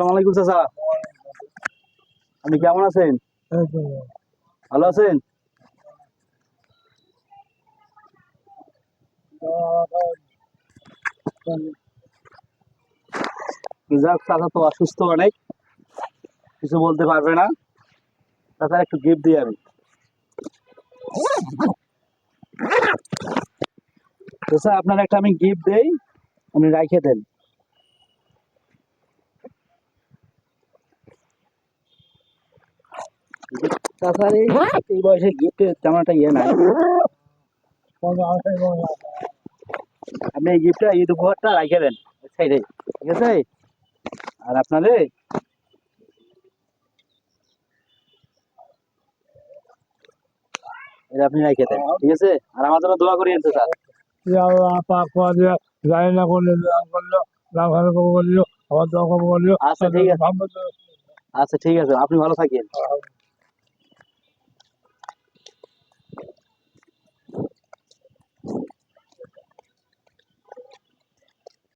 আসসালামু আলাইকুম চাচা, আপনি কেমন আছেন? ভালো আছেন? যাক, চাচা তো অসুস্থ অনেক, কিছু বলতে পারবে না। চাচা একটু গিফট দিই আমি। চাচা আপনার একটা আমি গিফট দেই, আপনি রাখে দেন। চাচার এই বয়সে গিফটের তেমন একটা ইয়ে নাই। আপনি এই গিফটটা, ঈদ উপহারটা রাখে দেন সাইডে, ঠিক আছে? আর আপনাদের এটা আপনি রাখে দেন, ঠিক আছে? আর আমার জন্য দোয়া করিয়েন চাচা। জানি না করলে করলো করলো আবার দোয়া করবো করলো। আচ্ছা ঠিক আছে, আচ্ছা ঠিক আছে, আপনি ভালো থাকেন।